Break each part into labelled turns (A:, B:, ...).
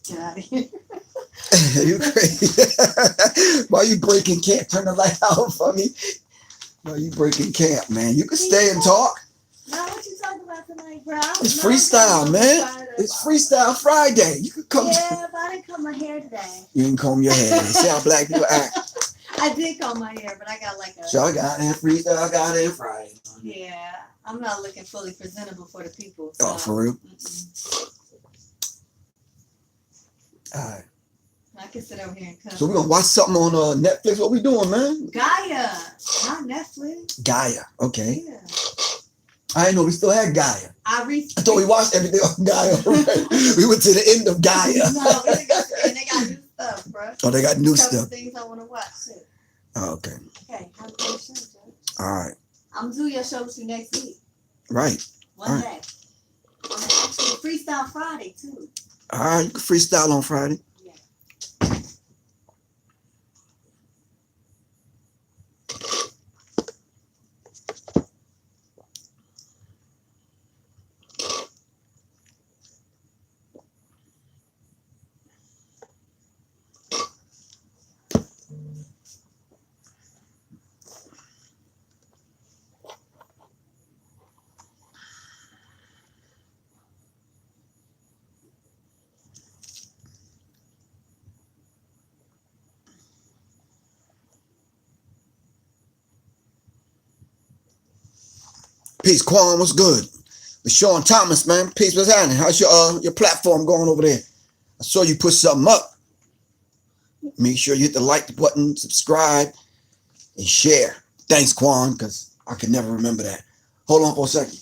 A: Get out of here.
B: You crazy? Why you breaking camp? Turn the light out for me. Why you breaking camp, man? You can stay and talk.
A: No, what you talking about tonight, bro?
B: It's freestyle, man. It's Freestyle Friday. You can come.
A: Yeah, but I didn't comb my hair today.
B: You didn't comb your hair. See how black people act.
A: I did comb my hair, but I got like a...
B: So I got it Freestyle, I got it Friday.
A: Yeah, I'm not looking fully presentable for the people. So.
B: Oh, for real?
A: Mm-mm.
B: All right.
A: I can sit over here and cut.
B: So we're going to watch something on Netflix. What we doing, man?
A: Gaia, not Netflix.
B: Gaia, okay.
A: Yeah.
B: I didn't know we still had Gaia. I thought we watched everything on Gaia already. We went to the end of Gaia.
A: No, we didn't go to the end. They got new stuff, bro.
B: Oh, they got new stuff.
A: Things I want to watch, too.
B: Oh, okay.
A: Okay, have a good show, Judge.
B: All right.
A: I'm doing your show with you next week.
B: Right.
A: One day. And actually Freestyle Friday, too.
B: All right, you can freestyle on Friday. Peace, Quan. What's good? With Sean Thomas, man. Peace, what's happening? How's your platform going over there? I saw you put something up. Make sure you hit the like button, subscribe, and share. Thanks, Quan, because I can never remember that. Hold on for a second.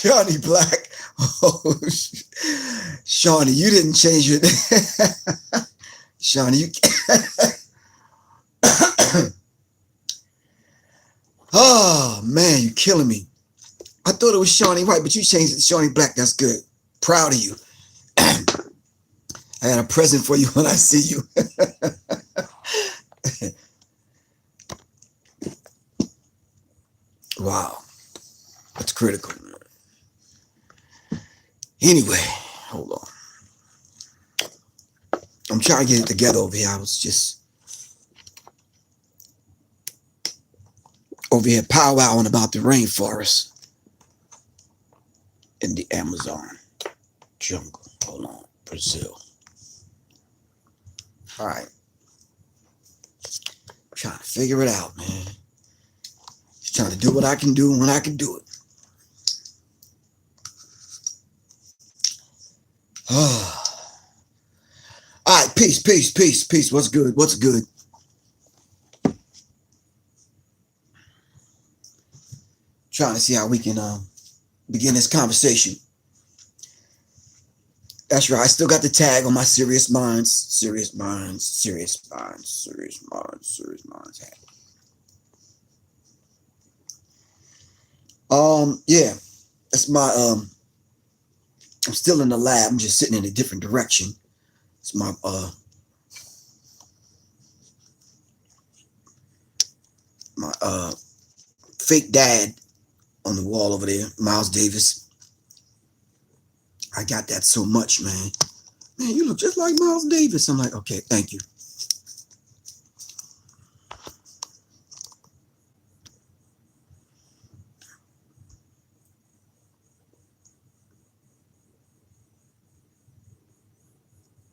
B: Shawnee Black. Oh, Shawnee, you didn't change your name. Shawnee, you oh, man, you're killing me. I thought it was Shawnee White, but you changed it to Shawnee Black. That's good. Proud of you. I had a present for you when I see you. Wow. That's critical. Anyway, hold on. I'm trying to get it together over here. I was just over here powwowing about the rainforest in the Amazon jungle. Hold on. Brazil. All right. I'm trying to figure it out, man. Just trying to do what I can do when I can do it. All right, peace. What's good? Trying to see how we can begin this conversation. That's right. I still got the tag on my Sirius Mindz tag. Yeah, that's my I'm still in the lab. I'm just sitting in a different direction. It's my fake dad on the wall over there, Miles Davis. I got that so much, man. Man, you look just like Miles Davis. I'm like, okay, thank you.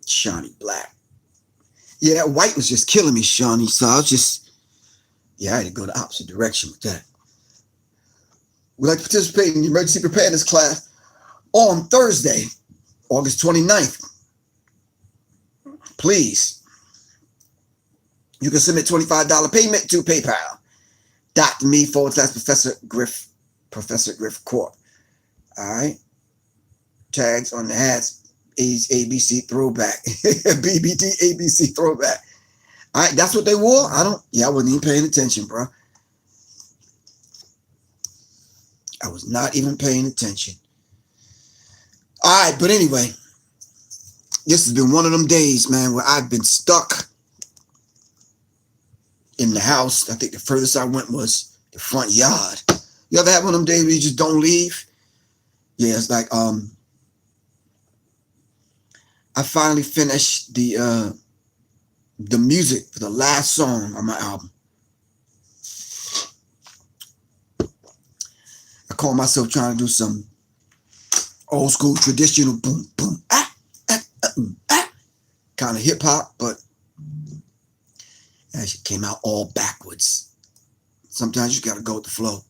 B: Shawnee Black. Yeah, that white was just killing me, Shawnee. So I was just, I had to go the opposite direction with that. We'd like to participate in the emergency preparedness class on Thursday, August 29th. Please. You can submit $25 payment to PayPal.me/Professor Griff Corp. All right. Tags on the hats. ABC throwback. BBT ABC throwback. All right, that's what they wore? I wasn't even paying attention, bro. I was not even paying attention. All right, but anyway, this has been one of them days, man, where I've been stuck in the house. I think the furthest I went was the front yard. You ever have one of them days where you just don't leave? Yeah, it's like I finally finished the music for the last song on my album. I call myself trying to do some old school traditional boom boom kind of hip hop, but that shit came out all backwards. Sometimes you gotta go with the flow.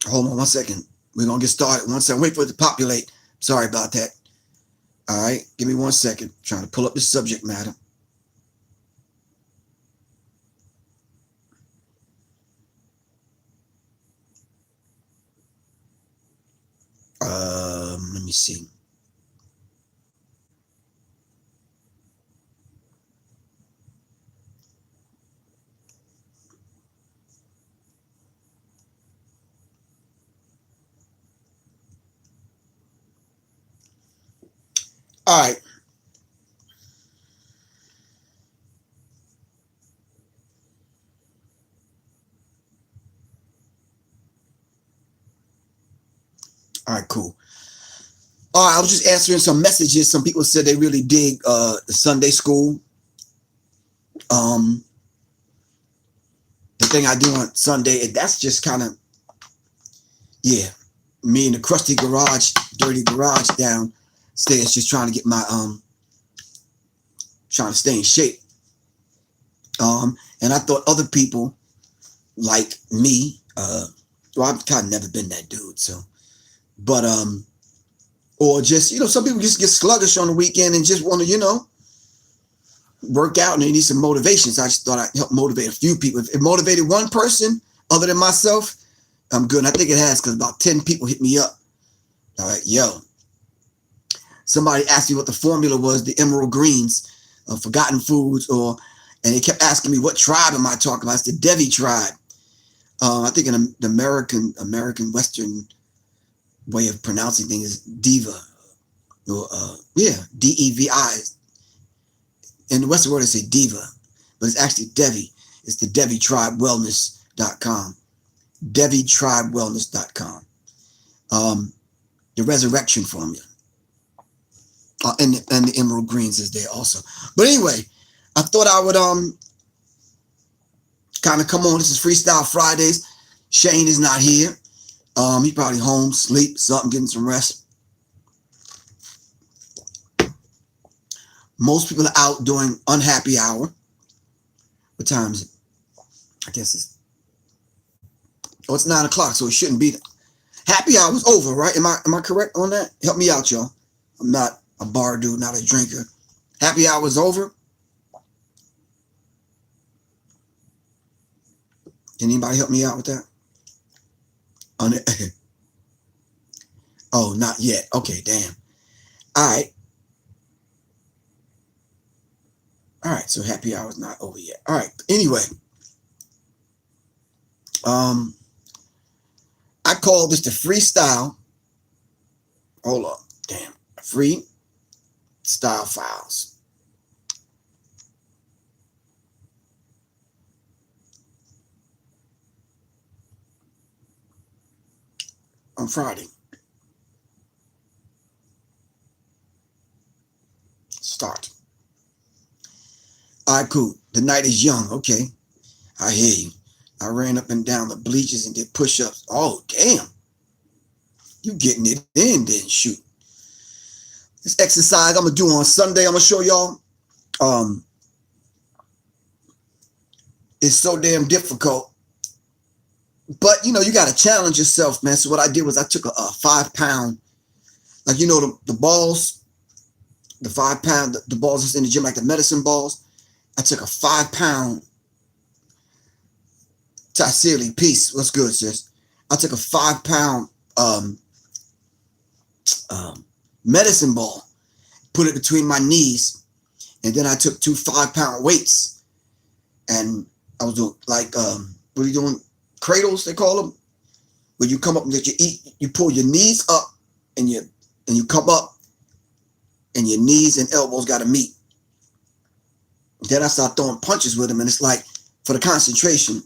B: Hold on 1 second. We're gonna get started. 1 second. Wait for it to populate. Sorry about that. All right, give me 1 second. Trying to pull up the subject matter. Let me see. All right. All right, cool. All right, I was just answering some messages. Some people said they really dig the Sunday school. The thing I do on Sunday, that's just kind of, yeah, me in the crusty garage, dirty garage downstairs, just trying to get my, trying to stay in shape. And I thought other people like me, well, I've kind of never been that dude, so, but, or just, some people just get sluggish on the weekend and just want to, work out and they need some motivation. So I just thought I'd help motivate a few people. If it motivated one person other than myself, I'm good. And I think it has, because about 10 people hit me up. All right, yo. Somebody asked me what the formula was, the emerald greens, forgotten foods, and they kept asking me, what tribe am I talking about? It's the Devi tribe. I think in the American Western way of pronouncing things is Diva. Or, Devi. In the Western world, they say diva, but it's actually Devi. It's the DeviTribeWellness.com. DeviTribeWellness.com. The resurrection formula. And the emerald greens is there also. But anyway, I thought I would kind of come on. This is Freestyle Fridays. Shane is not here. He's probably home, sleep, something, getting some rest. Most people are out doing unhappy hour. What time is it? I guess it's 9 o'clock, so it shouldn't be. Happy hour is over, right? Am I correct on that? Help me out, y'all. I'm not a bar dude, not a drinker. Happy hour is over. Can anybody help me out with that? Oh, not yet. Okay, damn. All right. All right, so happy hour is not over yet. All right, anyway. I call this the freestyle. Hold up, damn. Freestyle files. On Friday. Start. All right, cool. The night is young. Okay. I hear you. I ran up and down the bleachers and did push-ups. Oh, damn. You getting it in, then shoot. This exercise I'm going to do on Sunday, I'm going to show y'all. It's so damn difficult. But, you got to challenge yourself, man. So what I did was I took a 5-pound, like, the balls, the 5-pound, the balls that's in the gym, like the medicine balls. I took a 5-pound, Ty Sealy, peace. What's good, sis? I took a 5-pound medicine ball, put it between my knees, and then I took 2 5-pound weights, and I was doing like what are you doing? Cradles, they call them, where you come up and you pull your knees up, and you come up, and your knees and elbows got to meet. Then I start throwing punches with them, and it's like for the concentration.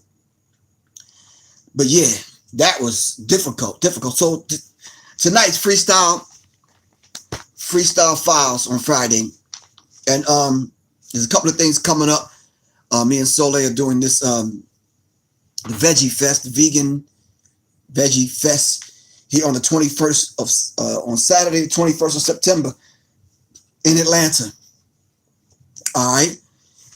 B: But yeah, that was difficult. So tonight's freestyle files on Friday, and there's a couple of things coming up. Me and Soleil are doing this the Veggie Fest, the Vegan Veggie Fest, here on the 21st of on Saturday, the 21st of September in Atlanta. All right.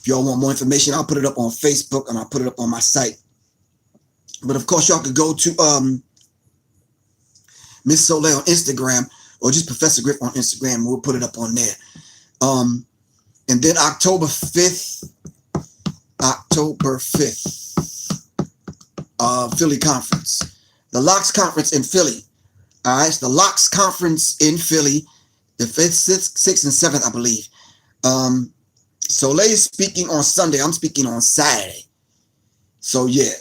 B: If y'all want more information, I'll put it up on Facebook and I'll put it up on my site. But of course, y'all could go to Miss Soleil on Instagram, or just Professor Griff on Instagram. We'll put it up on there. And then October 5th, Philly Conference. The LOX Conference in Philly. All right, it's the LOX Conference in Philly, the 5th, 6th, and 7th, I believe. Soleil is speaking on Sunday. I'm speaking on Saturday. So yeah.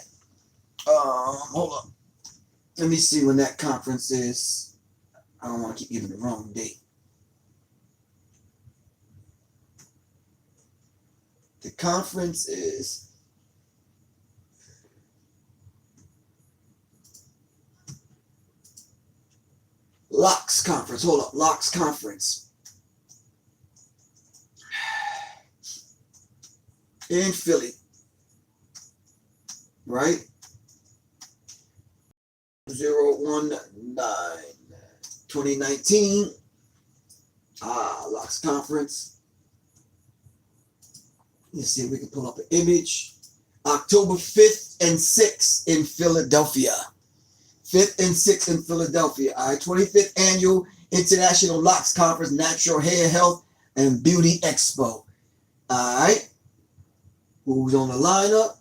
B: Hold up. Let me see when that conference is. I don't want to keep giving the wrong date. The conference is LOX Conference. Hold up. LOX Conference in Philly. Right? 019 2019. LOX Conference. Let's see if we can pull up an image. October 5th and 6th in Philadelphia. 5th and 6th in Philadelphia. All right, 25th Annual International LOX Conference, Natural Hair Health and Beauty Expo. All right. Who's on the lineup?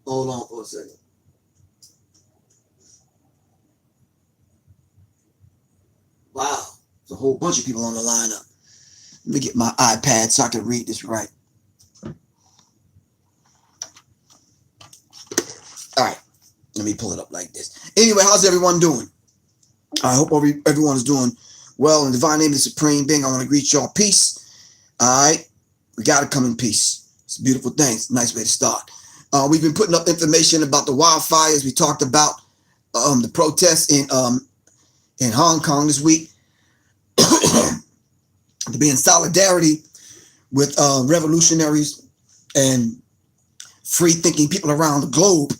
B: Hold on for a second. Wow, there's a whole bunch of people on the lineup. Let me get my iPad so I can read this right. All right, let me pull it up like this. Anyway, how's everyone doing? I hope everyone is doing well. In the divine name of the supreme being, I want to greet y'all peace. All right, we got to come in peace. It's a beautiful thing. It's a nice way to start. We've been putting up information about the wildfires. We talked about the protests in Hong Kong this week. To be in solidarity with revolutionaries and free-thinking people around the globe.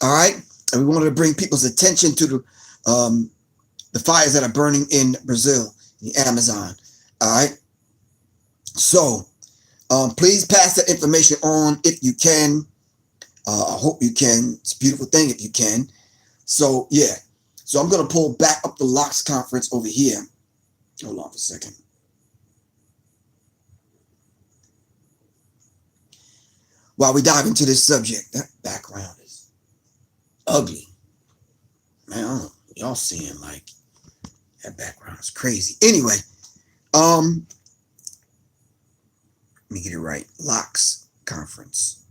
B: All right, and we wanted to bring people's attention to the fires that are burning in Brazil, the Amazon. All right, so please pass that information on if you can. I hope you can. It's a beautiful thing if you can. So yeah, so I'm gonna pull back up the LOX Conference over here. Hold on for a second. While we dive into this subject, that background is ugly. Man, I don't know. Y'all seeing like that background is crazy. Anyway, let me get it right. LOX Conference.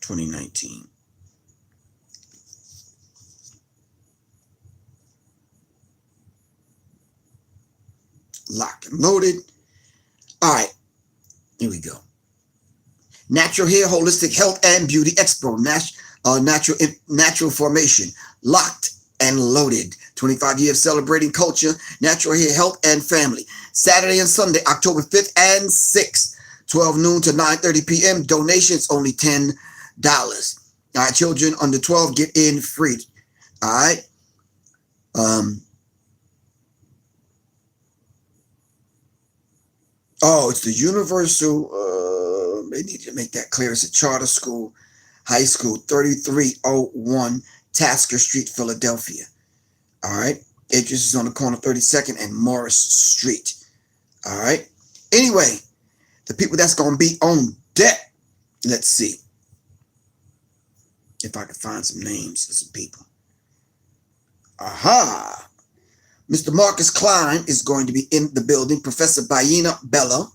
B: (2019). Locked and loaded. All right, here we go. Natural Hair, Holistic Health and Beauty Expo, natural formation, locked and loaded. 25 years celebrating culture, natural hair, health, and family. Saturday and Sunday, October 5th and 6th, 12 noon to 9:30 p.m. Donations only $10. All right, children under 12 get in free. All right. Oh, it's the Universal, they need to make that clear. It's a charter school, high school, 3301 Tasker Street, Philadelphia. All right. Entrance is on the corner of 32nd and Morris Street. All right. Anyway, the people that's going to be on deck, let's see. If I could find some names of some people. Aha. Mr. Marcus Klein is going to be in the building. Professor Bayina Bella.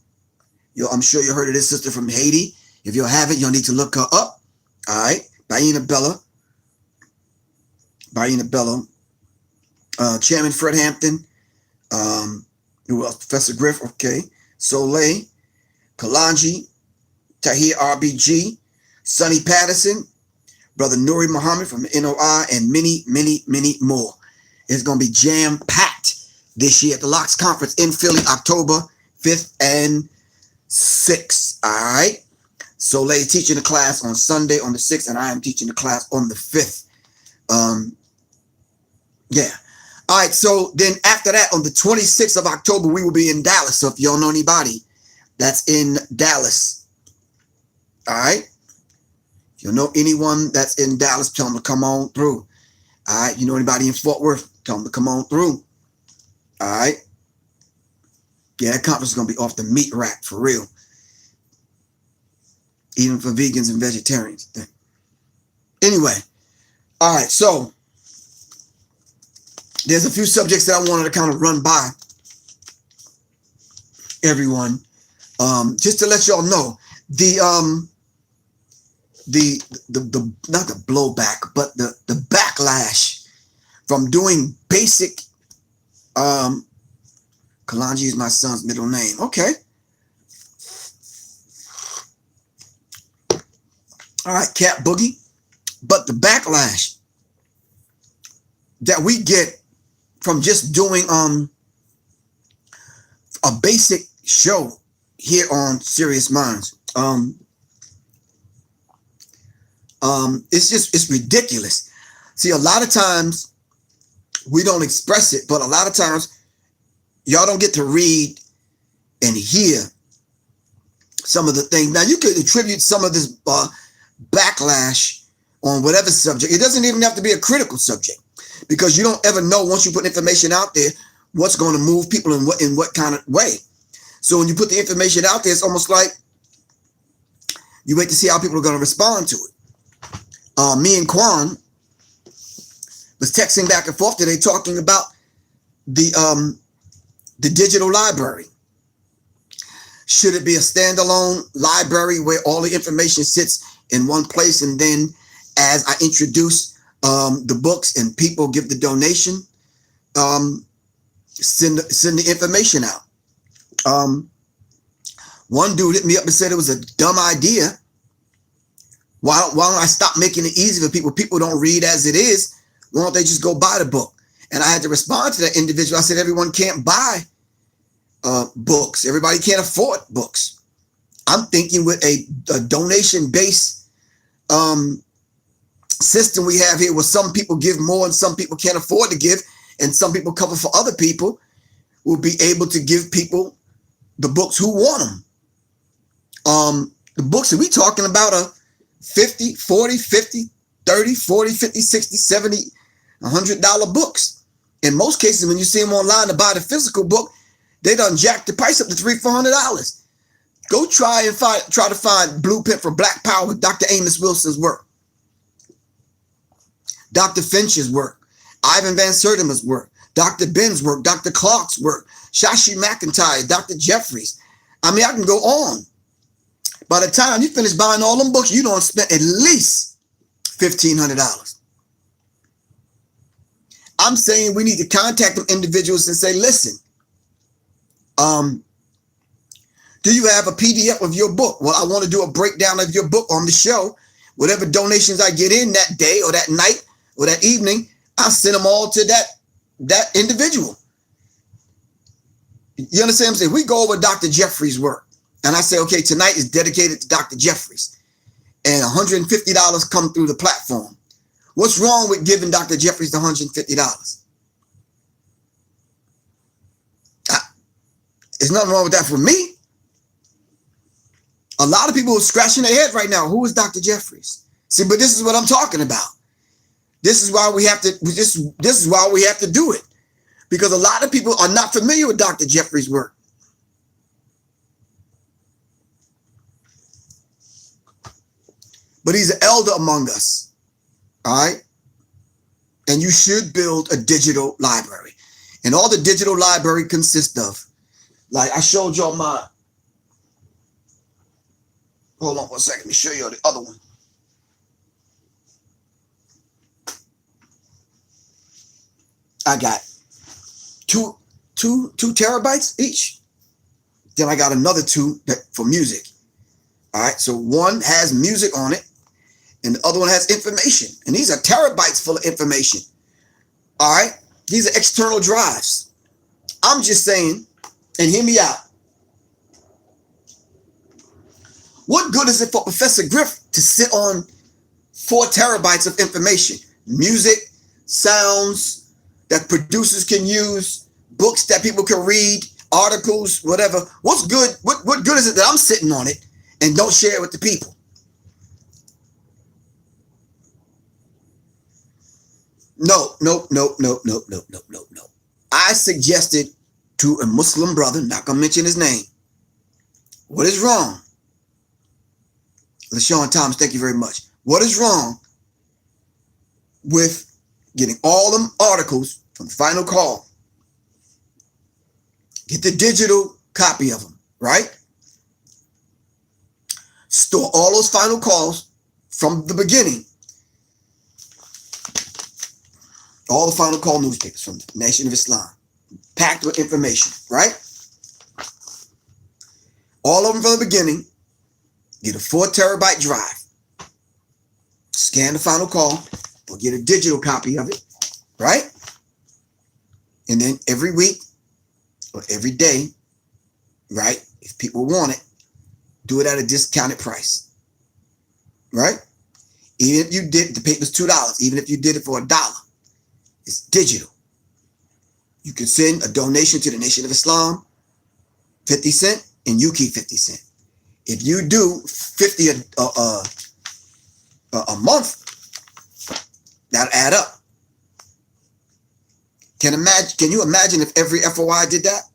B: I'm sure you heard of this sister from Haiti. If you haven't, you'll need to look her up. All right. Bayina Bella. Chairman Fred Hampton. Who else? Professor Griff. Okay. Soleil. Kalanji. Tahir RBG. Sonny Patterson. Brother Nuri Muhammad from NOI, and many, many, many more. It's going to be jam-packed this year at the Locks Conference in Philly, October 5th and 6th. All right. Soleil teaching the class on Sunday on the 6th, and I am teaching the class on the 5th. Yeah. All right. So then after that, on the 26th of October, we will be in Dallas. So if you don't know anybody that's in Dallas, all right. If you know anyone that's in Dallas, tell them to come on through. All right. You know anybody in Fort Worth, tell them to come on through. All right. Yeah, that conference is going to be off the meat rack for real. Even for vegans and vegetarians. Anyway. All right. So there's a few subjects that I wanted to kind of run by everyone. Just to let y'all know, the not the blowback, but the backlash from doing basic. Kalanji is my son's middle name. Okay. All right, Cat Boogie. But the backlash that we get from just doing a basic show here on Sirius Mindz, it's ridiculous. See, a lot of times we don't express it, but a lot of times y'all don't get to read and hear some of the things. Now, you could attribute some of this backlash on whatever subject. It doesn't even have to be a critical subject, because you don't ever know once you put information out there what's going to move people in what kind of way. So when you put the information out there, it's almost like you wait to see how people are going to respond to it. Me and Quan was texting back and forth today talking about the digital library. Should it be a standalone library where all the information sits in one place, and then as I introduce the books and people give the donation, send the information out? One dude hit me up and said it was a dumb idea. Why don't I stop making it easy for people? People don't read as it is. Why don't they just go buy the book? And I had to respond to that individual. I said, everyone can't buy books. Everybody can't afford books. I'm thinking with a donation-based system we have here, where some people give more and some people can't afford to give, and some people cover for other people, will be able to give people the books who want them. The books that we talking about are 50, 40, 50, 30, 40, 50, 60, 70, $100 books. In most cases, when you see them online to buy the physical book, they done jacked the price up to $300-400. Go try to find Blueprint for Black Power, Dr. Amos Wilson's work, Dr. Finch's work, Ivan Van Sertima's work, Dr. Ben's work, Dr. Clark's work, Shashi McIntyre, Dr. Jeffries. I mean, I can go on. By the time you finish buying all them books, you don't spend at least $1,500. I'm saying we need to contact them individuals and say, listen, do you have a PDF of your book? Well, I want to do a breakdown of your book on the show. Whatever donations I get in that day or that night or that evening, I'll send them all to that individual. You understand what I'm saying? We go over Dr. Jeffries' work, and I say, okay, tonight is dedicated to Dr. Jeffries, and $150 come through the platform. What's wrong with giving Dr. Jeffries the $150? There's nothing wrong with that for me. A lot of people are scratching their head right now. Who is Dr. Jeffries? See, but this is what I'm talking about. This is why we have to. This is why we have to do it, because a lot of people are not familiar with Dr. Jeffries' work. But he's an elder among us. All right. And you should build a digital library. And all the digital library consists of, like I showed y'all my, hold on 1 second, let me show you the other one. I got two terabytes each. Then I got another 2 for music. All right, so one has music on it and the other one has information. And these are terabytes full of information. All right, these are external drives. I'm just saying, and hear me out. What good is it for Professor Griff to sit on 4 terabytes of information? Music, sounds that producers can use, books that people can read, articles, whatever. What's good? What good is it that I'm sitting on it and don't share it with the people? No. I suggested to a Muslim brother, not gonna mention his name, what is wrong? LaShawn Thomas, thank you very much. What is wrong with getting all them articles from Final Call? Get the digital copy of them, right? Store all those Final Calls from the beginning. All the Final Call newspapers from the Nation of Islam, packed with information, right? All of them from the beginning. Get a 4 terabyte drive. Scan the Final Call or get a digital copy of it, right? And then every week or every day, right? If people want it, do it at a discounted price, right? Even if you did, the paper's $2. Even if you did it for $1, it's digital. You can send a donation to the Nation of Islam, 50 cents, and you keep 50 cents. If you do 50 a month, that'll add up. Can you imagine if every FOI did that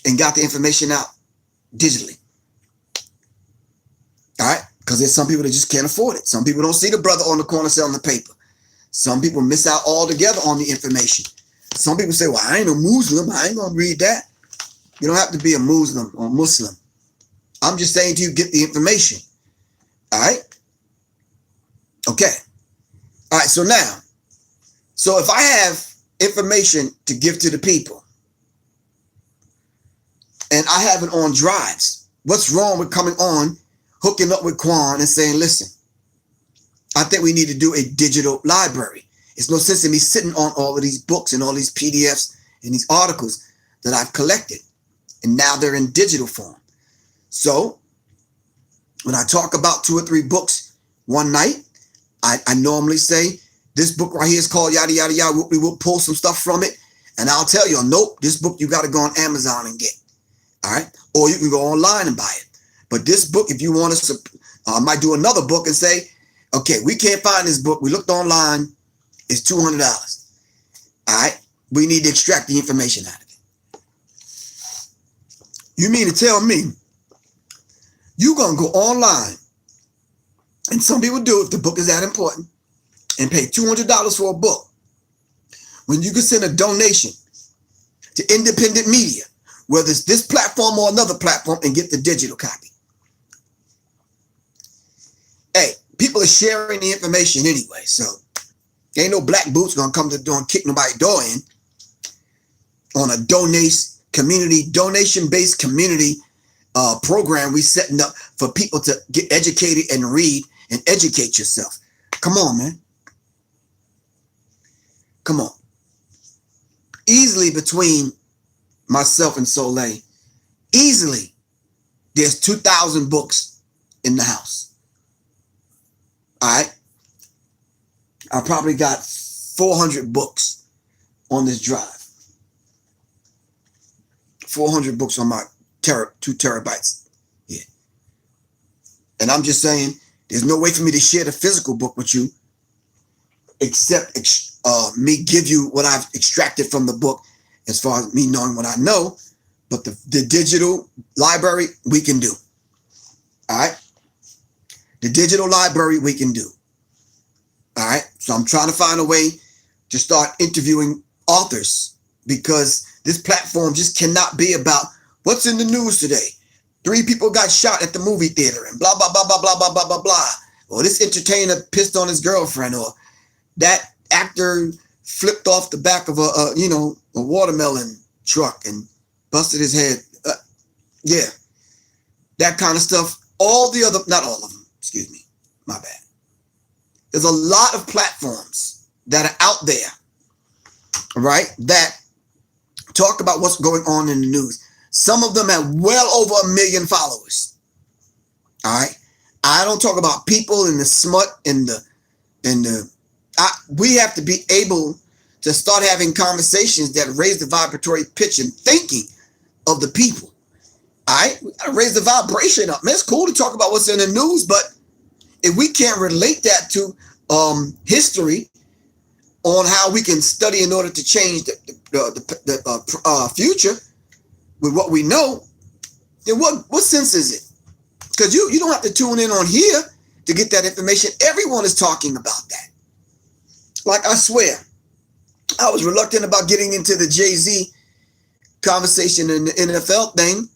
B: and got the information out digitally? All right, because there's some people that just can't afford it. Some people don't see the brother on the corner selling the paper. Some people miss out altogether on the information. Some people say, well, I ain't a Muslim. I ain't going to read that. You don't have to be a Muslim or Muslim. I'm just saying to you, get the information. All right? Okay. All right, so now, so if I have information to give to the people and I have it on drives, what's wrong with coming on, hooking up with Quan and saying, listen, I think we need to do a digital library. It's no sense in me sitting on all of these books and all these PDFs and these articles that I've collected. And now they're in digital form. So when I talk about 2 or 3 books one night, I normally say, this book right here is called yada, yada, yada. We will pull some stuff from it. And I'll tell you, nope, this book you got to go on Amazon and get. All right. Or you can go online and buy it. But this book, if you want to, I might do another book and say, okay, we can't find this book. We looked online. It's $200. All right. We need to extract the information out of it. You mean to tell me you're going to go online, and some people do if the book is that important, and pay $200 for a book when you can send a donation to independent media, whether it's this platform or another platform, and get the digital copy? Hey, people are sharing the information anyway, so ain't no black boots gonna come to the door and kick nobody's door in on a donation-based community program we setting up for people to get educated and read and educate yourself. Come on, man. Come on. Easily between myself and Soleil, easily there's 2,000 books in the house. All right. I probably got 400 books on this drive. 400 books on my 2 terabytes. Yeah. And I'm just saying, there's no way for me to share the physical book with you except me give you what I've extracted from the book as far as me knowing what I know. But the digital library, we can do. All right? The digital library, we can do. All right. So I'm trying to find a way to start interviewing authors, because this platform just cannot be about what's in the news today. 3 people got shot at the movie theater and blah, blah, blah, blah, blah, blah, blah, blah, blah. Or this entertainer pissed on his girlfriend, or that actor flipped off the back of a watermelon truck and busted his head. Yeah, that kind of stuff. Not all of them, excuse me, my bad. There's a lot of platforms that are out there, right, that talk about what's going on in the news. Some of them have well over 1 million followers. All right. I don't talk about people in the smut we have to be able to start having conversations that raise the vibratory pitch and thinking of the people. All right. We got to raise the vibration up. Man, it's cool to talk about what's in the news, but if we can't relate that to history on how we can study in order to change the future with what we know, then what sense is it? Because you don't have to tune in on here to get that information. Everyone is talking about that. Like, I swear, I was reluctant about getting into the Jay-Z conversation in the NFL thing,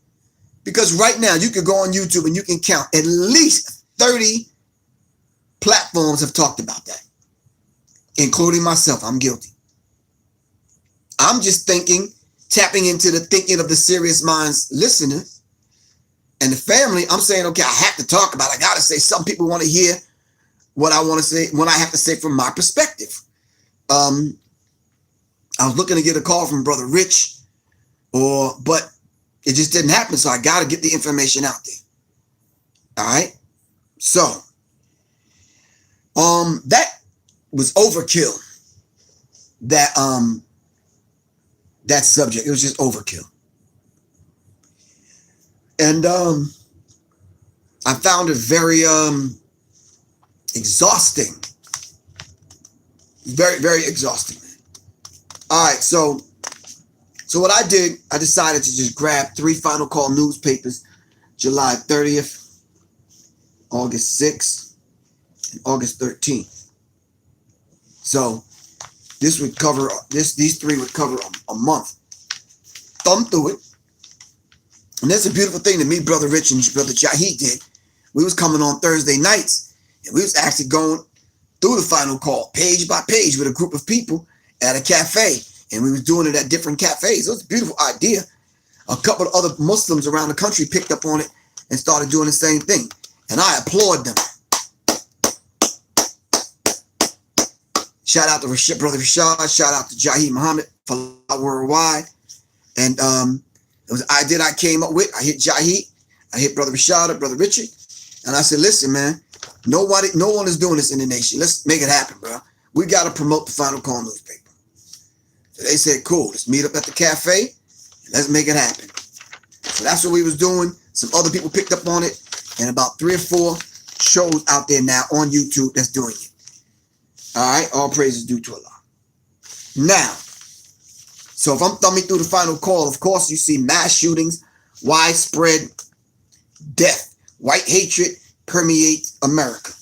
B: because right now you could go on YouTube and you can count at least 30 platforms have talked about that, including myself. I'm guilty. I'm just tapping into the thinking of the Sirius Mindz listeners and the family. I'm saying, okay, I have to talk about it. I got to say, some people want to hear what I want to say, what I have to say from my perspective. I was looking to get a call from Brother Rich, but it just didn't happen. So I got to get the information out there. All right. So, that was overkill. That subject, it was just overkill. And I found it very exhausting. Very, very exhausting. All right, so what I did, I decided to just grab 3 Final Call newspapers, July 30th, August 6th, and August 13th. So this would cover these 3 would cover a month. Thumb through it. And that's a beautiful thing that me, Brother Rich, and Brother Jahi did. We was coming on Thursday nights, and we was actually going through the Final Call, page by page, with a group of people at a cafe. And we was doing it at different cafes. It was a beautiful idea. A couple of other Muslims around the country picked up on it and started doing the same thing. And I applaud them. Shout out to Brother Rashad. Shout out to Jahi Muhammad for worldwide. And it was an idea I came up with. I hit Jahi. I hit Brother Rashad and Brother Richard. And I said, listen, man, no one is doing this in the nation. Let's make it happen, bro. We got to promote the Final Call newspaper. So they said, cool, let's meet up at the cafe and let's make it happen. So that's what we was doing. Some other people picked up on it, and about 3 or 4 shows out there now on YouTube that's doing it. All right, all praise is due to Allah. Now, so if I'm thumbing through the Final Call, of course, you see mass shootings, widespread death, white hatred permeates America.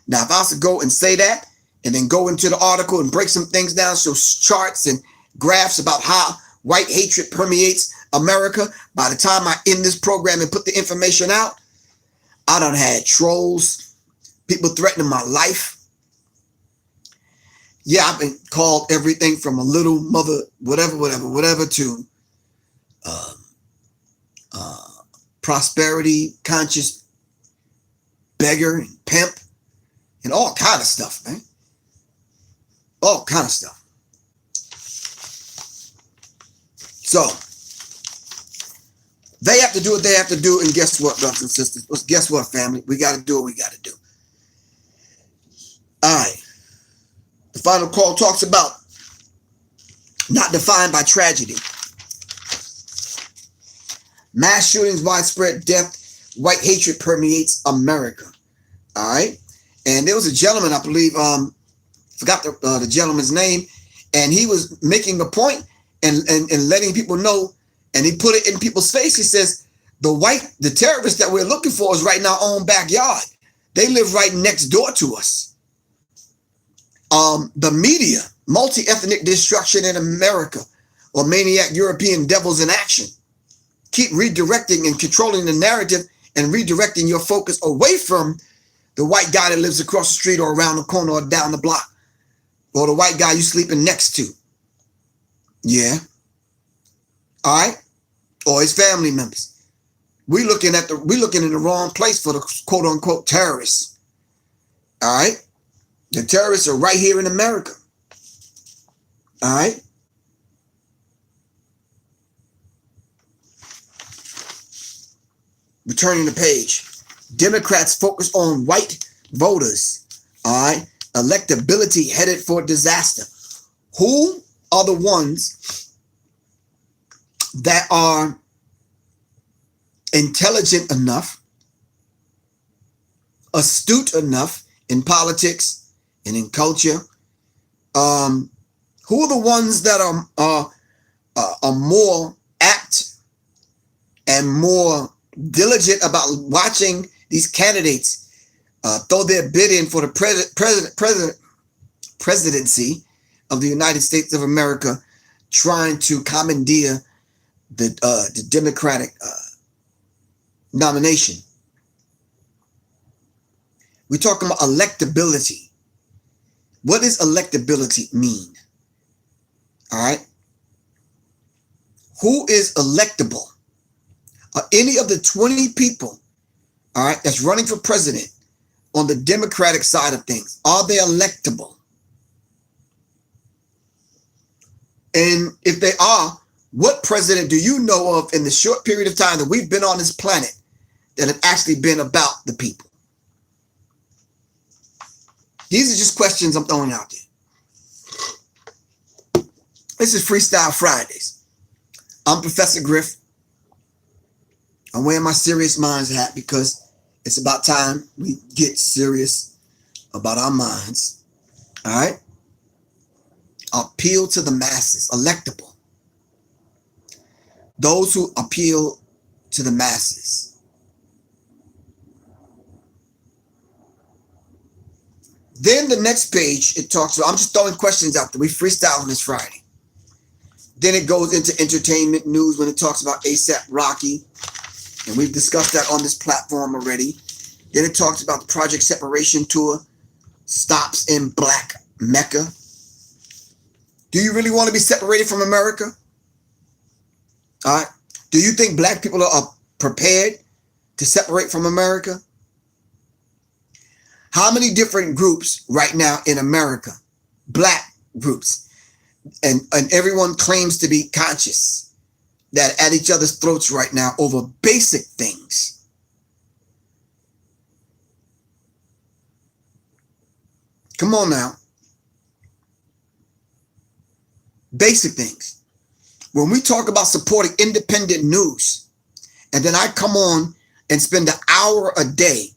B: Now, if I was to go and say that, and then go into the article and break some things down, show charts and graphs about how white hatred permeates America, by the time I end this program and put the information out, I done had trolls, people threatening my life. Yeah, I've been called everything from a little mother, whatever, to prosperity conscious beggar and pimp and all kind of stuff, man. All kind of stuff. So they have to do what they have to do, and guess what, brothers and sisters? Well, guess what, family? We got to do what we got to do. All right. The Final Call talks about not defined by tragedy. Mass shootings, widespread death, white hatred permeates America. All right. And there was a gentleman, I believe, forgot the gentleman's name, and he was making a point and letting people know, and he put it in people's face. He says, the terrorists that we're looking for is right in our own backyard. They live right next door to us. The media, multi-ethnic destruction in America, or maniac European devils in action. Keep redirecting and controlling the narrative and redirecting your focus away from the white guy that lives across the street or around the corner or down the block, or the white guy you sleeping next to. Yeah. All right. Or his family members. We're looking in the wrong place for the quote unquote terrorists. All right. The terrorists are right here in America. All right. Returning the page. Democrats focus on white voters. All right. Electability headed for disaster. Who are the ones that are intelligent enough, astute enough in politics and in culture? Who are the ones that are more apt and more diligent about watching these candidates throw their bid in for the presidency of the United States of America, trying to commandeer the Democratic nomination? We're talking about electability. What does electability mean? All right. Who is electable? Any of the 20 people, all right, that's running for president on the Democratic side of things, are they electable? And if they are, what president do you know of in the short period of time that we've been on this planet that have actually been about the people? These are just questions I'm throwing out there. This is Freestyle Fridays. I'm Professor Griff. I'm wearing my Sirius Mindz hat because it's about time we get serious about our minds. All right? Appeal to the masses, electable. Those who appeal to the masses. Then the next page, it talks about, I'm just throwing questions out there. We freestyle on this Friday. Then it goes into entertainment news when it talks about A$AP Rocky. And we've discussed that on this platform already. Then it talks about the Project Separation Tour, stops in Black Mecca. Do you really want to be separated from America? All right. Do you think black people are prepared to separate from America? How many different groups right now in America, black groups, and everyone claims to be conscious, that at each other's throats right now over basic things? Come on now. Basic things. When we talk about supporting independent news, and then I come on and spend an hour a day,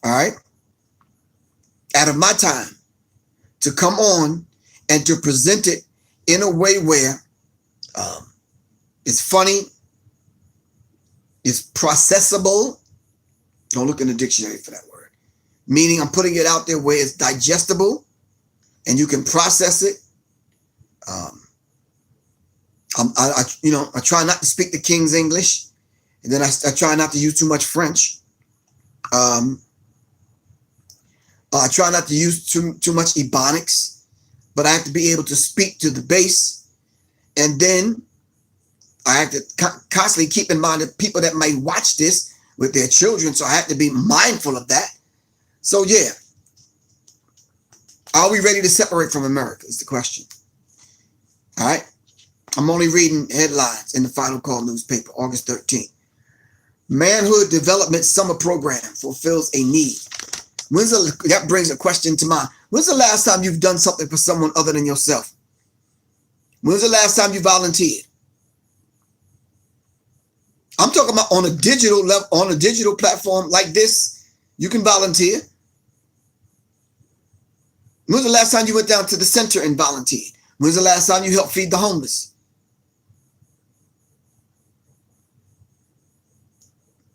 B: all right, out of my time to come on and to present it in a way where it's funny, it's processable. Don't look in the dictionary for that word. Meaning I'm putting it out there where it's digestible and you can process it. I try not to speak the King's English, and then I try not to use too much French. I try not to use too much Ebonics, but I have to be able to speak to the base, and then I have to constantly keep in mind the people that might watch this with their children, so I have to be mindful of that. So yeah, are we ready to separate from America is the question. All right. I'm only reading headlines in the Final Call newspaper, August 13th. Manhood Development Summer Program fulfills a need. That brings a question to mind. When's the last time you've done something for someone other than yourself? When's the last time you volunteered? I'm talking about on a digital level, on a digital platform like this, you can volunteer. When's the last time you went down to the center and volunteered? When's the last time you helped feed the homeless?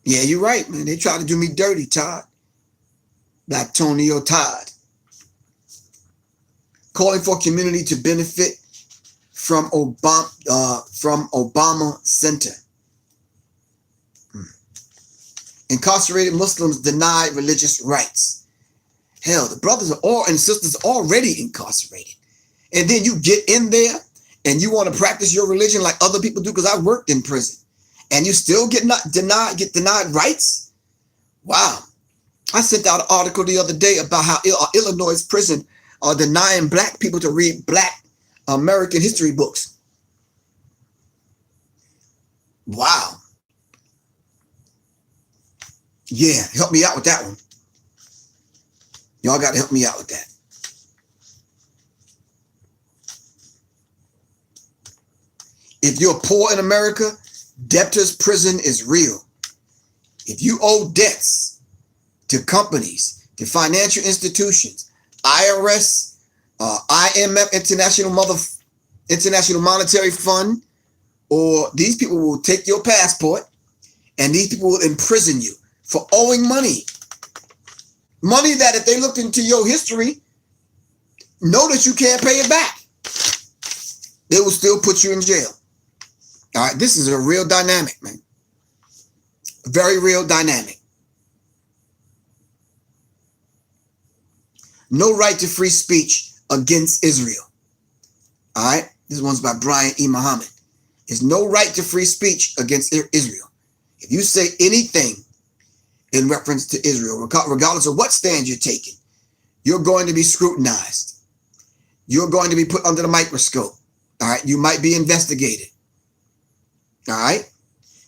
B: Yeah, you're right, man. They try to do me dirty, Todd. Black Tonio Todd. calling for community to benefit from Obama Center. Incarcerated Muslims denied religious rights. Hell, the brothers and sisters are already incarcerated. And then you get in there and you want to practice your religion like other people do, because I worked in prison, and you still get denied rights? Wow. I sent out an article the other day about how Illinois prison are denying black people to read black American history books. Wow. Yeah, help me out with that one. Y'all got to help me out with that. If you're poor in America, debtor's prison is real. If you owe debts to companies, to financial institutions, IRS, IMF, International Monetary Fund, or these people will take your passport and these people will imprison you for owing money. Money that if they looked into your history, know that you can't pay it back. They will still put you in jail. All right, this is a real dynamic, man. Very real dynamic. No right to free speech against Israel. All right, this one's by Brian E. Muhammad. There's no right to free speech against Israel. If you say anything in reference to Israel, regardless of what stand you're taking, you're going to be scrutinized. You're going to be put under the microscope. All right, you might be investigated. All right,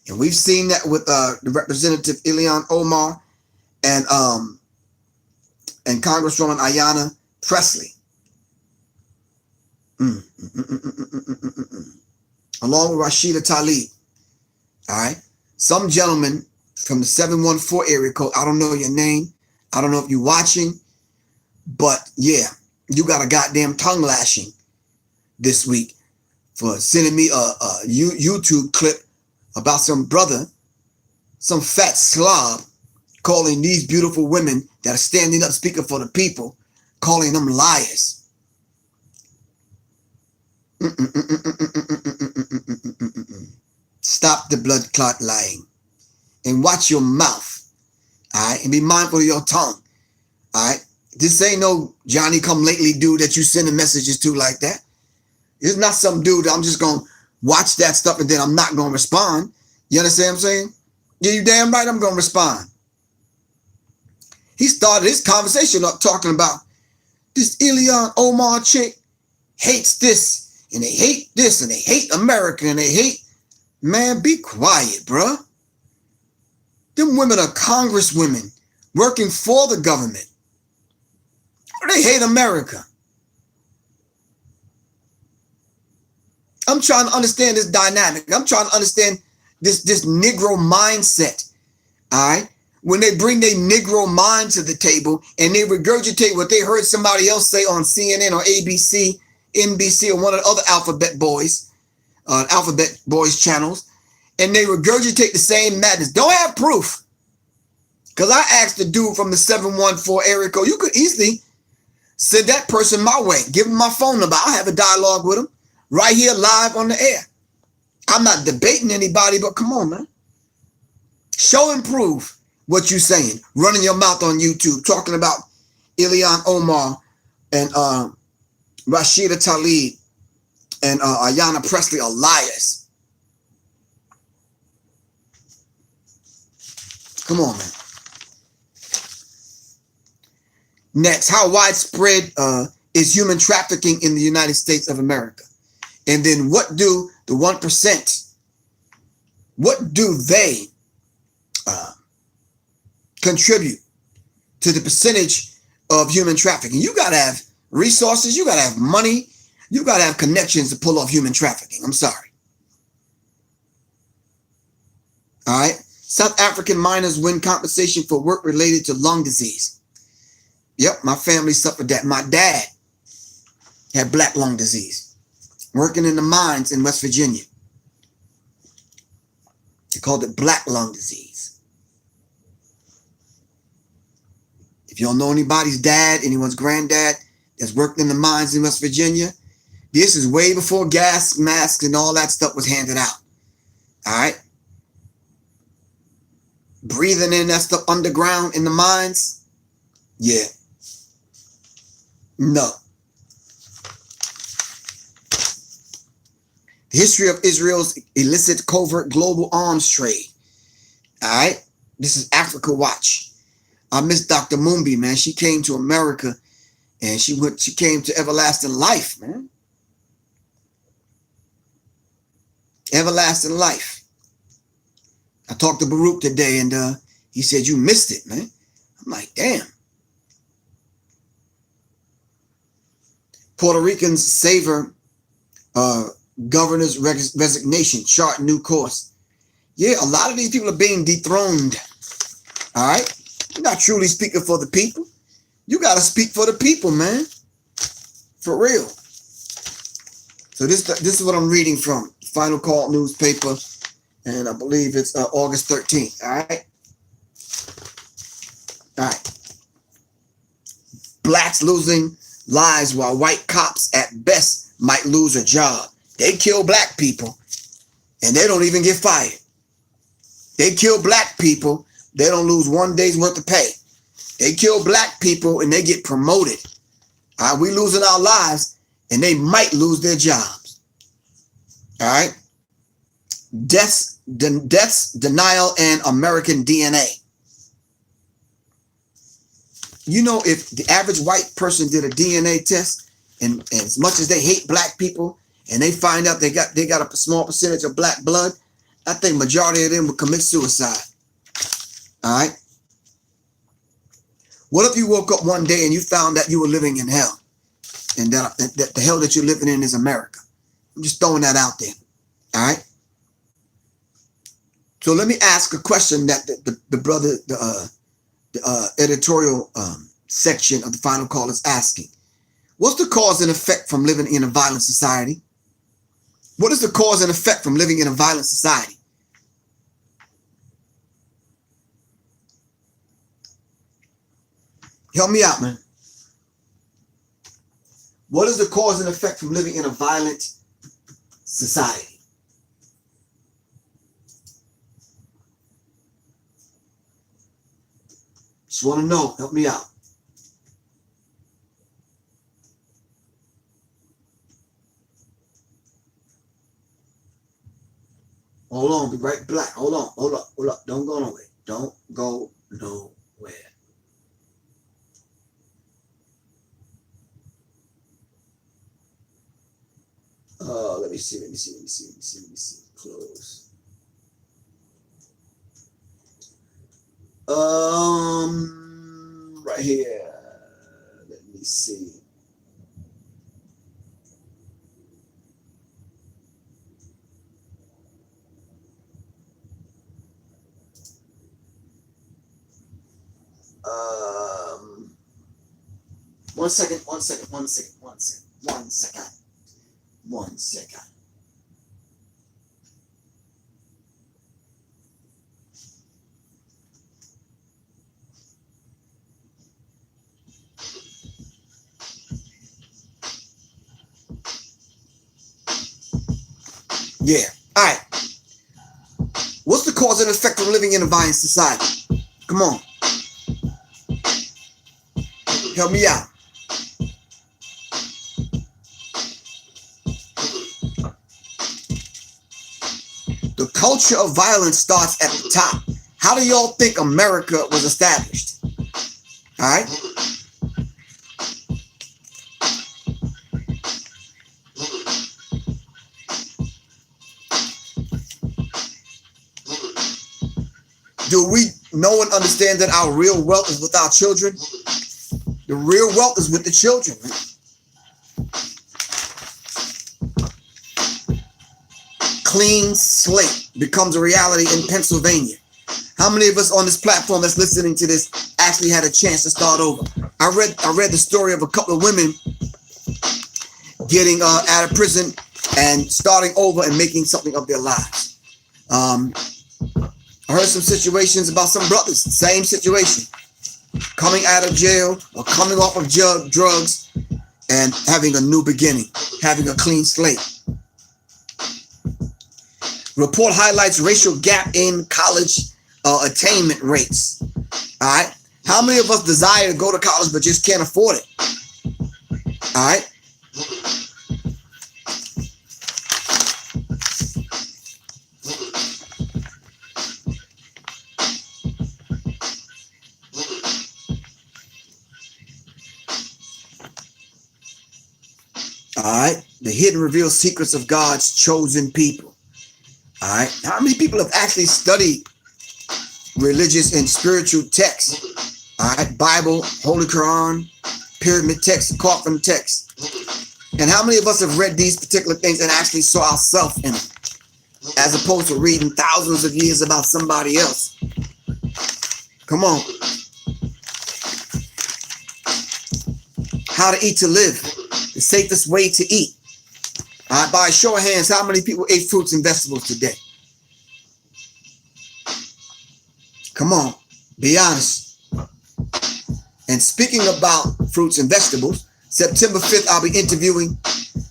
B: and we've seen that with the Representative Ilhan Omar and Congresswoman Ayanna Pressley, along with Rashida Tlaib. All right, some gentleman from the 714 area code. I don't know your name. I don't know if you're watching, but yeah, you got a goddamn tongue lashing this week for sending me a YouTube clip about some brother, some fat slob, calling these beautiful women that are standing up speaking for the people, calling them liars. Stop the blood clot lying and watch your mouth. All right, and be mindful of your tongue. All right, this ain't no Johnny come lately dude that you sending messages to like that. It's not some dude that I'm just going to watch that stuff and then I'm not going to respond. You understand what I'm saying? Yeah, you damn right I'm going to respond. He started his conversation up talking about this Ilhan Omar chick hates this and they hate this and they hate America and they hate. Man, be quiet, bruh. Them women are congresswomen working for the government. They hate America. I'm trying to understand this dynamic. I'm trying to understand this Negro mindset. All right. When they bring their Negro mind to the table and they regurgitate what they heard somebody else say on CNN or ABC, NBC, or one of the other Alphabet Boys channels, and they regurgitate the same madness. Don't have proof. Because I asked the dude from the 714 area code, you could easily send that person my way. Give him my phone number. I'll have a dialogue with him right here live on the air. I'm not debating anybody, but come on, man. Show and prove what you're saying. Running your mouth on YouTube, talking about Ilhan Omar and Rashida Tlaib and Ayanna Pressley are liars. Come on, man. Next, how widespread is human trafficking in the United States of America? And then what do the 1%, what do they contribute to the percentage of human trafficking? You got to have resources. You got to have money. You got to have connections to pull off human trafficking. I'm sorry. All right. South African miners win compensation for work related to lung disease. Yep, my family suffered that. My dad had black lung disease, working in the mines in West Virginia. They called it black lung disease. If you don't know anybody's dad, anyone's granddad that's worked in the mines in West Virginia. This is way before gas masks and all that stuff was handed out. All right. Breathing in that stuff underground in the mines. Yeah. No. The history of Israel's illicit covert global arms trade. All right. This is Africa Watch. I miss Dr. Mumbi, man. She came to America and she came to everlasting life, man. Everlasting life. I talked to Baruch today and he said, you missed it, man. I'm like, damn. Puerto Ricans savor governor's resignation, chart new course. Yeah, a lot of these people are being dethroned. All right. You're not truly speaking for the people. You got to speak for the people, man. For real. So this is what I'm reading from Final Call newspaper. And I believe it's August 13th. All right. All right. Blacks losing lives while white cops at best might lose a job. They kill black people and they don't even get fired. They kill black people. They don't lose 1 day's worth of pay. They kill black people and they get promoted. All right, we losing our lives and they might lose their jobs. All right. Deaths, denial, and American DNA. You know, if the average white person did a DNA test and as much as they hate black people and they find out they got a small percentage of black blood, I think majority of them would commit suicide. All right. What if you woke up one day and you found that you were living in hell and that the hell that you're living in is America? I'm just throwing that out there. All right. So let me ask a question that the brother, the editorial section of the Final Call is asking. What's the cause and effect from living in a violent society? What is the cause and effect from living in a violent society? Help me out, man. What is the cause and effect from living in a violent society? Just want to know. Help me out. Hold on. Be right back. Hold on. Hold up. Hold up. Don't go nowhere. Don't go nowhere. Let me see. Close. Right here. Let me see. One second. Yeah. All right. What's the cause and effect of living in a violent society? Come on. Help me out. The culture of violence starts at the top. How do y'all think America was established? All right. Do we know and understand that our real wealth is with our children? The real wealth is with the children, man. Clean slate becomes a reality in Pennsylvania. How many of us on this platform that's listening to this actually had a chance to start over? I read the story of a couple of women getting out of prison and starting over and making something of their lives. I heard some situations about some brothers, same situation, coming out of jail or coming off of drugs and having a new beginning, having a clean slate. Report highlights racial gap in college attainment rates. All right. How many of us desire to go to college but just can't afford it? All right. All right. The hidden reveals secrets of God's chosen people. All right. How many people have actually studied religious and spiritual texts? All right. Bible, Holy Quran, pyramid text, coffin text. And how many of us have read these particular things and actually saw ourselves in it, as opposed to reading thousands of years about somebody else? Come on. How to eat to live. The safest way to eat. All right, by a show of hands, how many people ate fruits and vegetables today? Come on, be honest. And speaking about fruits and vegetables, September 5th, I'll be interviewing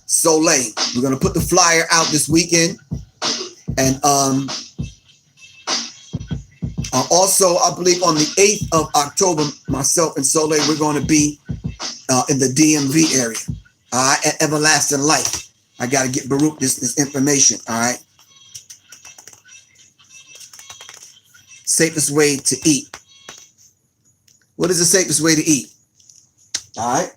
B: Soleil. We're going to put the flyer out this weekend. And also, I believe on the 8th of October, myself and Soleil, we're going to be in the DMV area. At Everlasting Life. I got to get Baruch this information. All right. Safest way to eat. What is the safest way to eat? All right.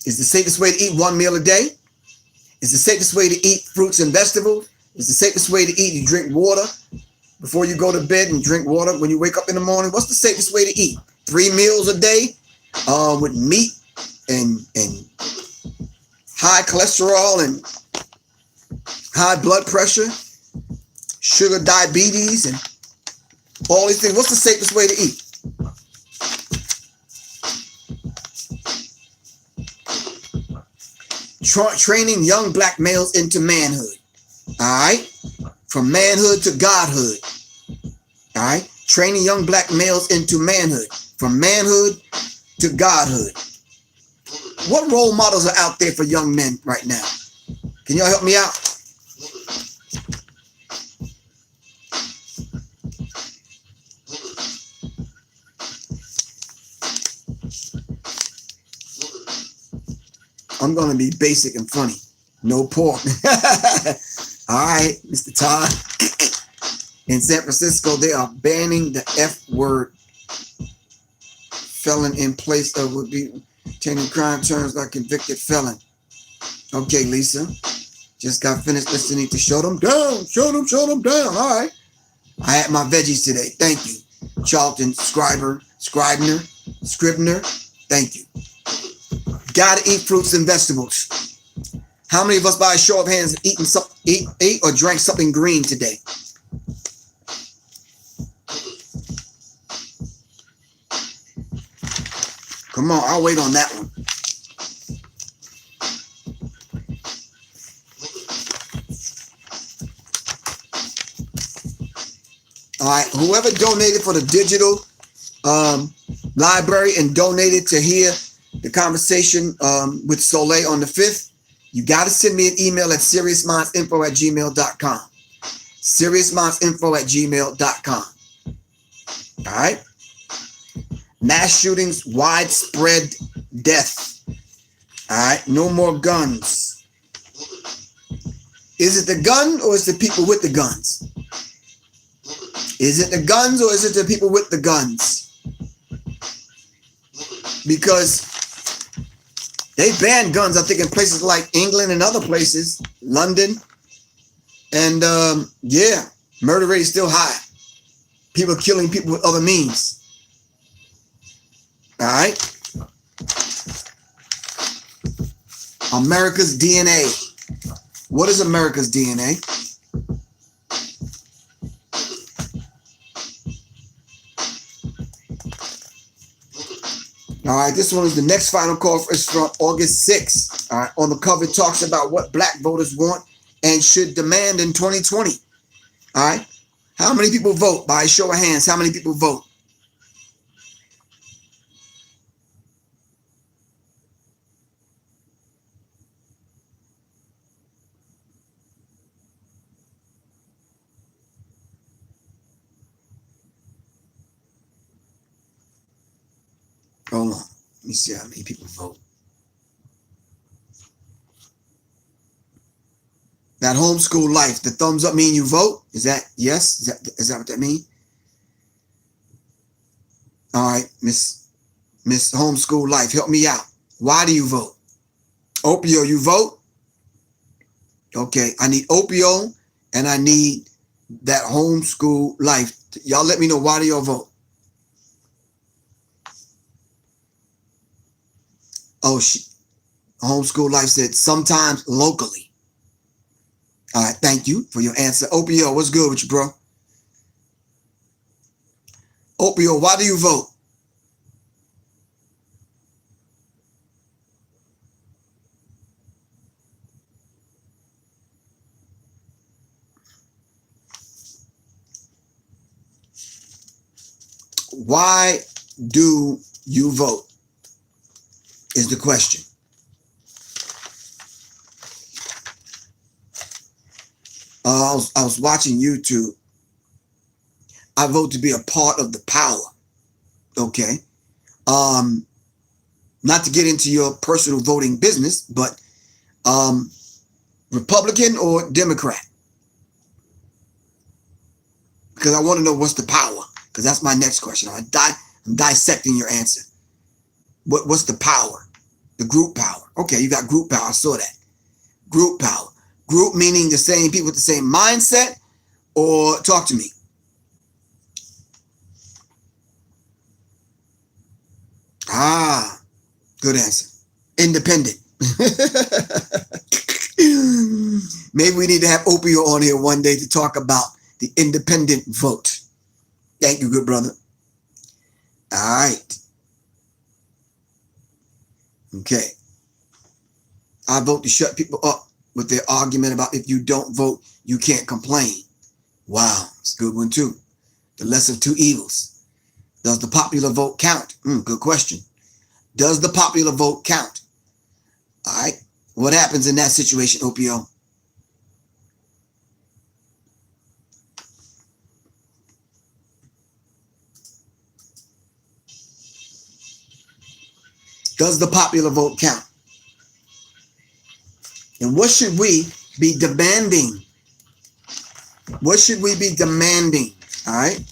B: Is the safest way to eat one meal a day? Is the safest way to eat fruits and vegetables? Is the safest way to eat you drink water before you go to bed and drink water when you wake up in the morning? What's the safest way to eat? 3 meals a day with meat and high cholesterol and high blood pressure, sugar, diabetes, and all these things. What's the safest way to eat? Training young black males into manhood. All right. From manhood to godhood. All right. Training young black males into manhood. From manhood to godhood. What role models are out there for young men right now? Can y'all help me out? I'm going to be basic and funny. No pork. All right, Mr. Todd. In San Francisco, they are banning the F word. Felon in place of would be obtaining crime terms like convicted felon. Okay, Lisa. Just got finished listening to Show Them Down. Show them down. All right. I had my veggies today. Thank you. Charlton Scribner. Thank you. Gotta eat fruits and vegetables. How many of us, by a show of hands, ate or drank something green today? Come on, I'll wait on that one. All right, whoever donated for the digital library and donated to hear the conversation with Soleil on the 5th, you got to send me an email at seriousmindsinfo@gmail.com. seriousmindsinfo@gmail.com. All right. Mass shootings, widespread death. All right. No more guns. Is it the gun or is it the people with the guns? Is it the guns or is it the people with the guns? Because they banned guns, I think, in places like England and other places, London. And yeah, murder rate is still high. People killing people with other means. All right. America's DNA. What is America's DNA? All right, this one is the next final call is from August 6th. All right, on the cover, it talks about what black voters want and should demand in 2020. All right, How many people vote? By a show of hands, how many people vote? Hold on. Let me see how many people vote. That homeschool life, the thumbs up mean you vote? Is that yes? Is that what that means? All right, Miss Homeschool Life, help me out. Why do you vote? Opio, you vote? Okay, I need Opio and I need that Homeschool Life. Y'all let me know, why do y'all vote? Oh, Homeschool Life said sometimes locally. All right, thank you for your answer. Opio, what's good with you, bro? Opio, why do you vote? Why do you vote? Is the question. I was watching YouTube. I vote to be a part of the power. Okay. Not to get into your personal voting business, but Republican or Democrat? Because I want to know what's the power. Because that's my next question. I'm dissecting your answer. What's the power? The group power. Okay, you got group power. I saw that. Group power. Group meaning the same people with the same mindset, or talk to me. Ah, good answer. Independent. Maybe we need to have Opio on here one day to talk about the independent vote. Thank you, good brother. All right. Okay. I vote to shut people up with their argument about if you don't vote, you can't complain. Wow, it's a good one too. The lesser of two evils. Does the popular vote count? Good question. Does the popular vote count? All right. What happens in that situation, Opio? Does the popular vote count? And what should we be demanding? What should we be demanding? All right.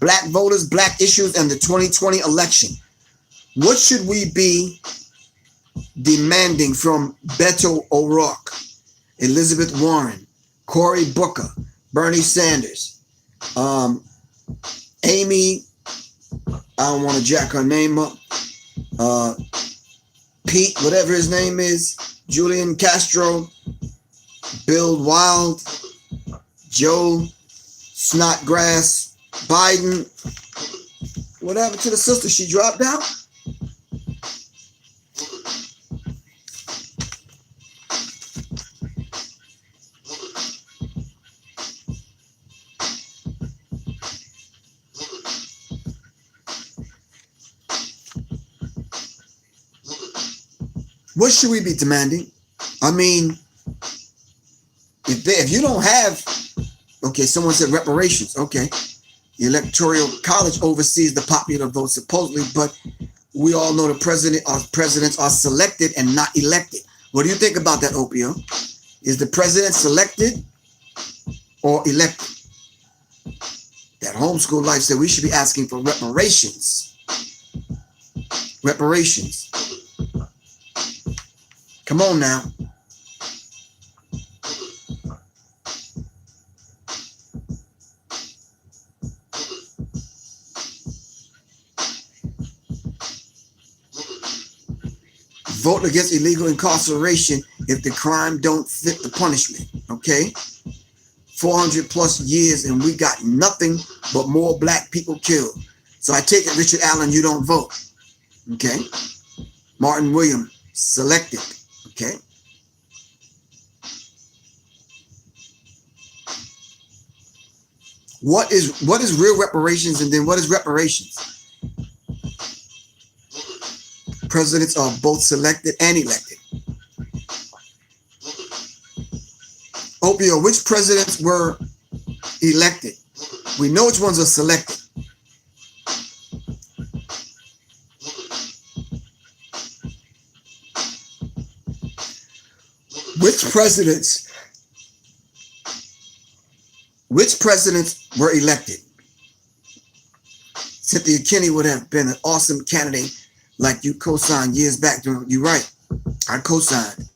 B: Black voters, black issues, and the 2020 election. What should we be demanding from Beto O'Rourke, Elizabeth Warren, Cory Booker, Bernie Sanders, Amy, I don't want to jack her name up, Pete, whatever his name is, Julian Castro, Bill Wild, Joe Snodgrass, Biden. What happened to the sister? She dropped out? What should we be demanding? I mean, if you don't have, okay, someone said reparations. Okay, the Electoral College oversees the popular vote supposedly, but we all know the presidents are selected and not elected. What do you think about that, Opio? Is the president selected or elected? That Homeschool Life said we should be asking for reparations. Reparations. Come on now. Vote against illegal incarceration if the crime don't fit the punishment. Okay? 400 plus years and we got nothing but more black people killed. So I take it, Richard Allen, you don't vote. Okay? Martin Williams, selected. Okay? What is real reparations, and then what is reparations? Presidents are both selected and elected. Opio, which presidents were elected? We know which ones are selected. Which presidents were elected? Cynthia Kinney would have been an awesome candidate, like you co-signed years back. You're right. I co-signed.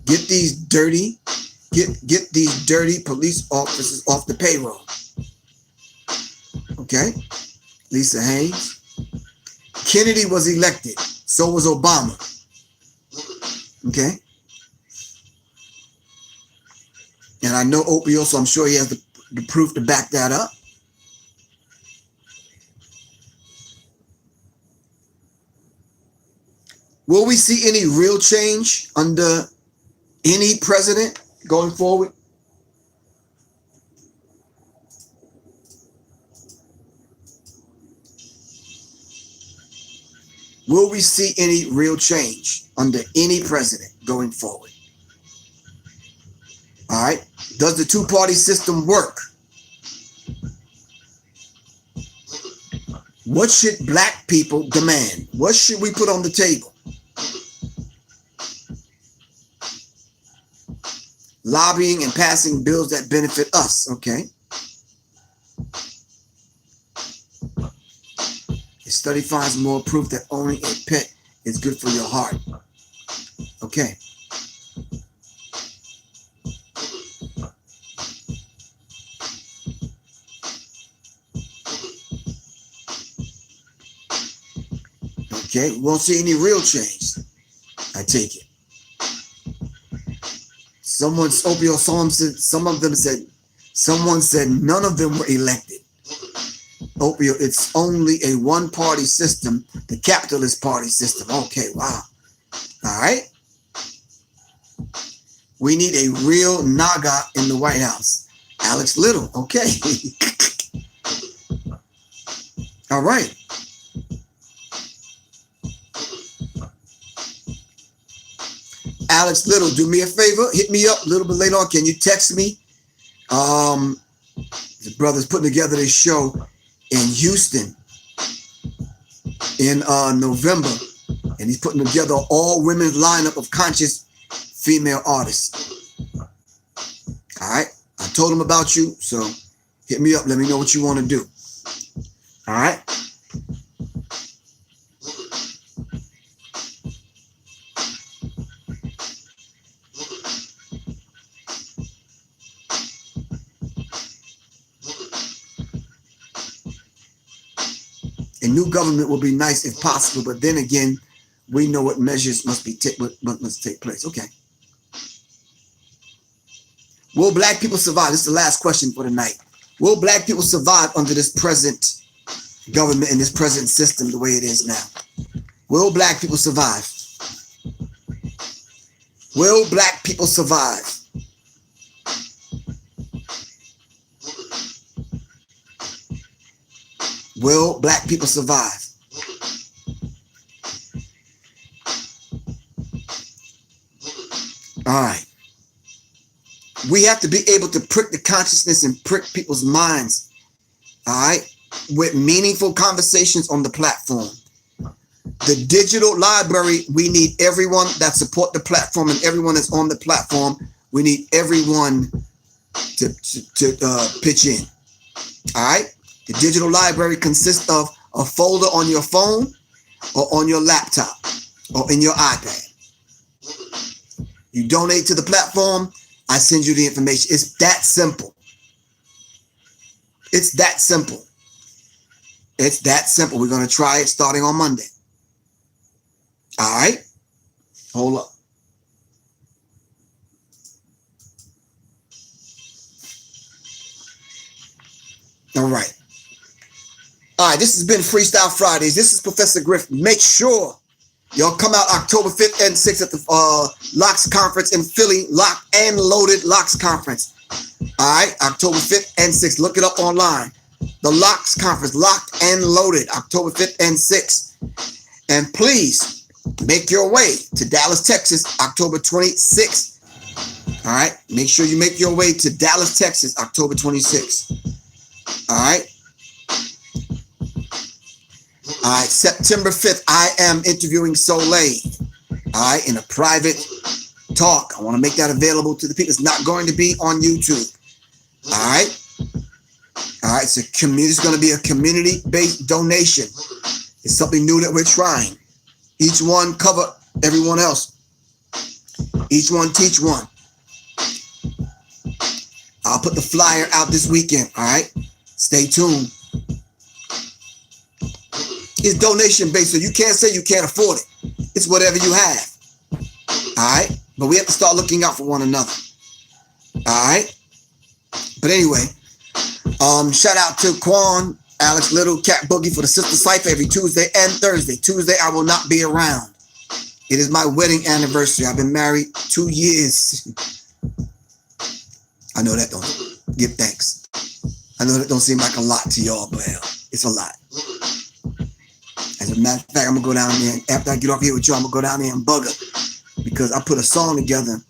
B: Get these dirty police officers off the payroll. Okay? Lisa Hayes. Kennedy was elected. So was Obama. Okay? And I know Opio, so I'm sure he has the proof to back that up. Will we see any real change under any president going forward? Will we see any real change under any president going forward? All right. Does the two-party system work? What should black people demand? What should we put on the table? Lobbying and passing bills that benefit us, okay? The study finds more proof that owning a pet is good for your heart. Okay. Okay, we won't see any real change. I take it. Someone said none of them were elected. Opio, it's only a one-party system, the capitalist party system. Okay, wow. All right. We need a real Naga in the White House. Alex Little, okay. All right. Alex Little, do me a favor. Hit me up a little bit later on. Can you text me? The brother's putting together this show in Houston in November. And he's putting together an all-women lineup of conscious female artists. All right? I told him about you, so hit me up. Let me know what you want to do. All right? A new government will be nice if possible, but then again, we know what measures must take place. Okay. Will black people survive? This is the last question for tonight. Will black people survive under this present government and this present system the way it is now? Will black people survive? Will black people survive? Will black people survive? All right. We have to be able to prick the consciousness and prick people's minds, all right, with meaningful conversations on the platform. The digital library, we need everyone that support the platform and everyone that's on the platform. We need everyone to pitch in, all right? The digital library consists of a folder on your phone or on your laptop or in your iPad. You donate to the platform, I send you the information. It's that simple. It's that simple. It's that simple. We're going to try it starting on Monday. All right? Hold up. All right. All right, this has been Freestyle Fridays. This is Professor Griff. Make sure y'all come out October 5th and 6th at the Locks Conference in Philly. Locked and Loaded Locks Conference. All right, October 5th and 6th. Look it up online. The Locks Conference, Locked and Loaded, October 5th and 6th. And please make your way to Dallas, Texas, October 26th. All right, make sure you make your way to Dallas, Texas, October 26th. All right. All right, September 5th, I am interviewing Soleil. All right, in a private talk. I want to make that available to the people. It's not going to be on YouTube. All right. All right, it's going to be a community-based donation. It's something new that we're trying. Each one cover everyone else. Each one teach one. I'll put the flyer out this weekend. All right, stay tuned. It's donation-based, so you can't say you can't afford it. It's whatever you have. All right, but we have to start looking out for one another. All right, but anyway. Shout out to Quan, Alex Little, Cat Boogie for the Sister Cypher every Tuesday and Thursday. Tuesday, I will not be around. It is my wedding anniversary. I've been married 2 years. I know that don't give thanks. I know that don't seem like a lot to y'all, but hell, it's a lot. As a matter of fact, I'm going to go down there, and after I get off here with y'all, I'm going to go down there and bug her, because I put a song together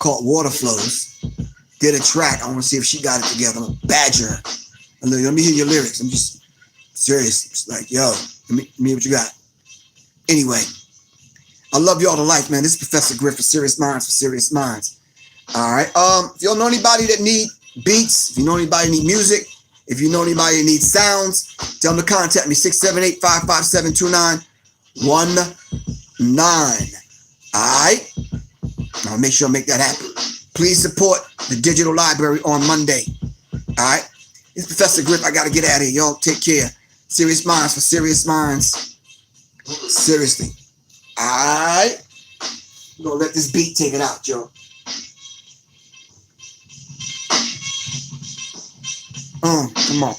B: called Water Flows. Did a track. I want to see if she got it together. I'm going to badger her. Let me hear your lyrics. I'm just serious. It's like, yo, let me hear what you got. Anyway, I love y'all to life, man. This is Professor Griff for Sirius Mindz, for Sirius Mindz. All right. If you know anybody that need beats, if you know anybody that need music, if you know anybody that needs sounds, tell them to contact me, 678-557-2919. All right? I'll make sure I make that happen. Please support the digital library on Monday. All right? It's Professor Griff. I got to get out of here. Y'all take care. Sirius Mindz for Sirius Mindz. Seriously. All right? We're going to let this beat take it out, yo. Come on.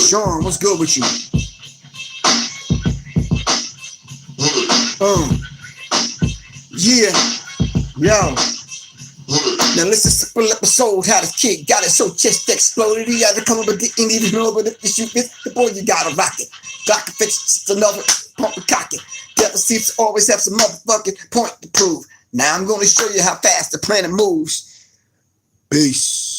B: Sean, what's good with you? Yeah. Yo. Now listen, simple episode, how this kid got it so chest exploded. He had to come up with it, ain't even know, but if you fit the boy, you gotta rock it. Glock and fix just another pump and cock it. Devil seems to always have some motherfucking point to prove. Now I'm gonna show you how fast the planet moves. Peace.